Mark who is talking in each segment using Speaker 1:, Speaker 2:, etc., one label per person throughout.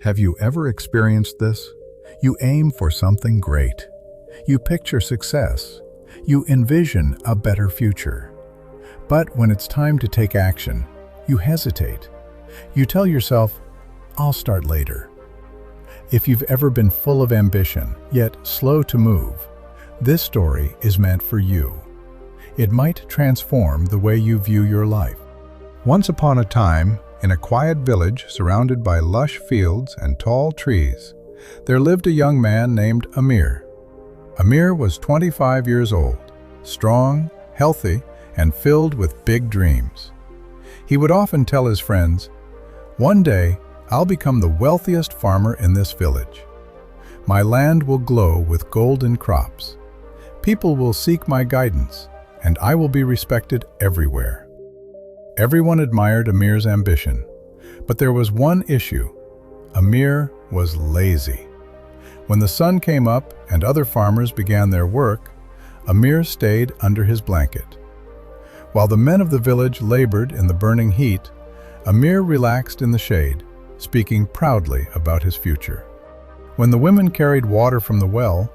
Speaker 1: Have you ever experienced this? You aim for something great. You picture success. You envision a better future. But when it's time to take action, you hesitate. You tell yourself, "I'll start later." If you've ever been full of ambition, yet slow to move, this story is meant for you. It might transform the way you view your life. Once upon a time, in a quiet village surrounded by lush fields and tall trees, there lived a young man named Amir. Amir was 25 years old, strong, healthy, and filled with big dreams. He would often tell his friends, "One day, I'll become the wealthiest farmer in this village. My land will glow with golden crops. People will seek my guidance, and I will be respected everywhere." Everyone admired Amir's ambition, but there was one issue. Amir was lazy. When the sun came up and other farmers began their work, Amir stayed under his blanket. While the men of the village labored in the burning heat, Amir relaxed in the shade, speaking proudly about his future. When the women carried water from the well,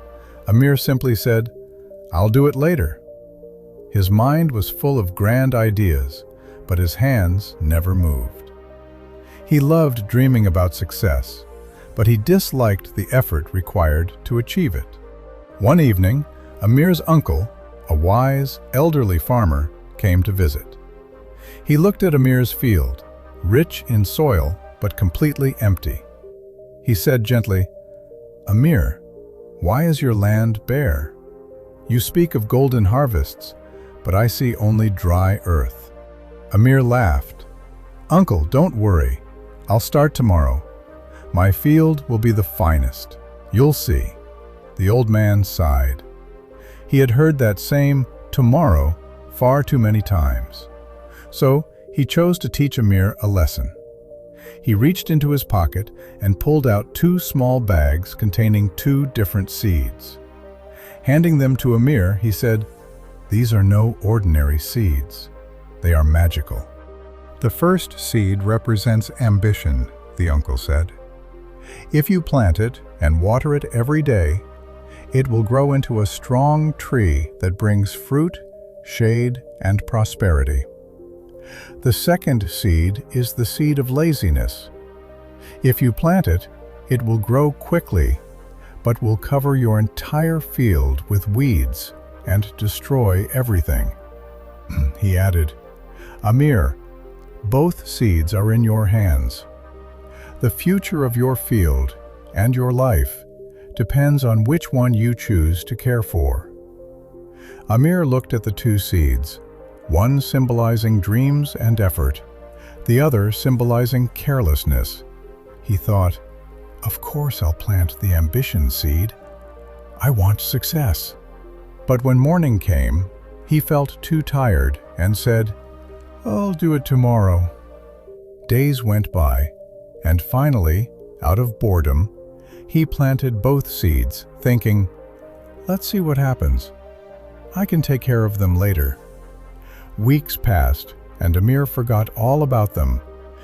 Speaker 1: Amir simply said, "I'll do it later." His mind was full of grand ideas, but his hands never moved. He loved dreaming about success, but he disliked the effort required to achieve it. One evening, Amir's uncle, a wise, elderly farmer, came to visit. He looked at Amir's field, rich in soil but completely empty. He said gently, "Amir, why is your land bare? You speak of golden harvests, but I see only dry earth." Amir laughed. "Uncle, don't worry. I'll start tomorrow. My field will be the finest. You'll see." The old man sighed. He had heard that same "tomorrow" far too many times. So he chose to teach Amir a lesson. He reached into his pocket and pulled out 2 small bags containing 2 different seeds. Handing them to Amir, he said, "These are no ordinary seeds. They are magical." "The first seed represents ambition," the uncle said. "If you plant it and water it every day, it will grow into a strong tree that brings fruit, shade, and prosperity. The second seed is the seed of laziness. If you plant it, it will grow quickly, but will cover your entire field with weeds and destroy everything." He added, "Amir, both seeds are in your hands. The future of your field and your life depends on which one you choose to care for." Amir looked at the 2 seeds, one symbolizing dreams and effort, the other symbolizing carelessness. He thought, "Of course I'll plant the ambition seed. I want success." But when morning came, he felt too tired and said, "I'll do it tomorrow." Days went by, and finally, out of boredom, he planted both seeds, thinking, "Let's see what happens. I can take care of them later." Weeks passed, and Amir forgot all about them,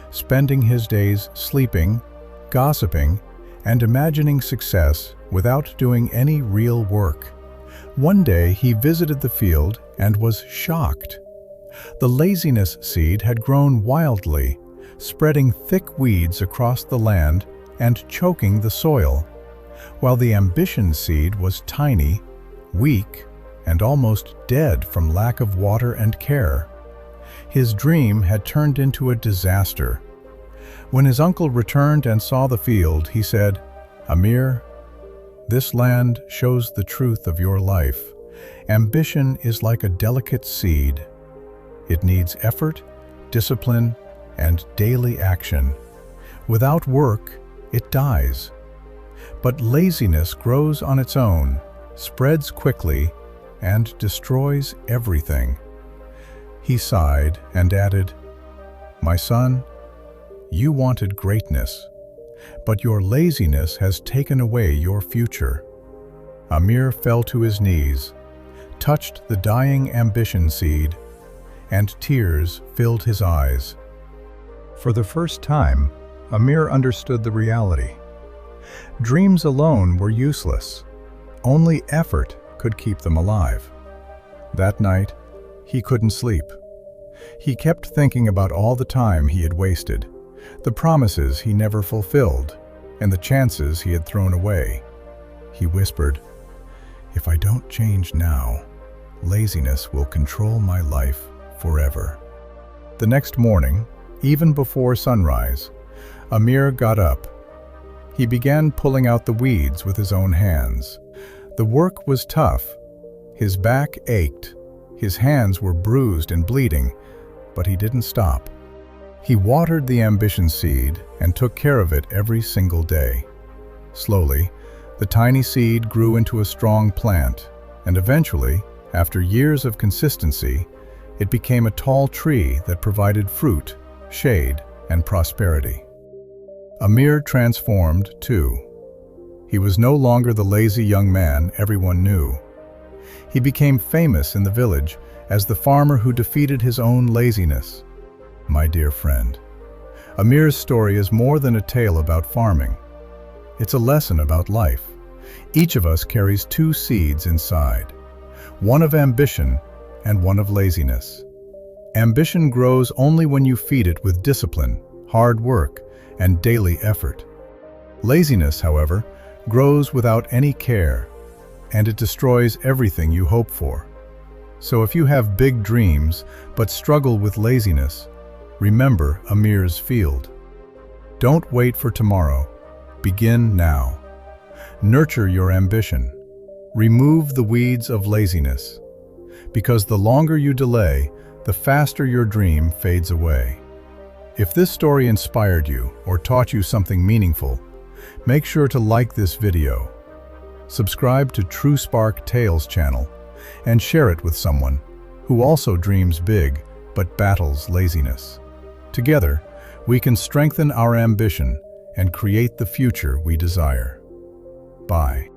Speaker 1: spending his days sleeping, gossiping, and imagining success without doing any real work. One day he visited the field and was shocked. The laziness seed had grown wildly, spreading thick weeds across the land and choking the soil, while the ambition seed was tiny, weak, and almost dead from lack of water and care. His dream had turned into a disaster. When his uncle returned and saw the field, he said, "Amir, this land shows the truth of your life. Ambition is like a delicate seed. It needs effort, discipline, and daily action. Without work, it dies. But laziness grows on its own, spreads quickly, and destroys everything." He sighed and added, "My son, you wanted greatness, but your laziness has taken away your future." Amir fell to his knees, touched the dying ambition seed, and tears filled his eyes. For the first time, Amir understood the reality. Dreams alone were useless. Only effort could keep them alive. That night, he couldn't sleep. He kept thinking about all the time he had wasted, the promises he never fulfilled, and the chances he had thrown away. He whispered, "If I don't change now, laziness will control my life forever." The next morning, even before sunrise, Amir got up. He began pulling out the weeds with his own hands. The work was tough. His back ached. His hands were bruised and bleeding, but he didn't stop. He watered the ambition seed and took care of it every single day. Slowly, the tiny seed grew into a strong plant, and eventually, after years of consistency, it became a tall tree that provided fruit, shade, and prosperity. Amir transformed, too. He was no longer the lazy young man everyone knew. He became famous in the village as the farmer who defeated his own laziness. My dear friend, Amir's story is more than a tale about farming. It's a lesson about life. Each of us carries two seeds inside, one of ambition and one of laziness. Ambition grows only when you feed it with discipline, hard work, and daily effort. Laziness, however, grows without any care, and it destroys everything you hope for. So if you have big dreams but struggle with laziness, remember Amir's field. Don't wait for tomorrow. Begin now. Nurture your ambition. Remove the weeds of laziness. Because the longer you delay, the faster your dream fades away. If this story inspired you or taught you something meaningful, make sure to like this video, subscribe to True Spark Tales channel, and share it with someone who also dreams big but battles laziness. Together, we can strengthen our ambition and create the future we desire. Bye.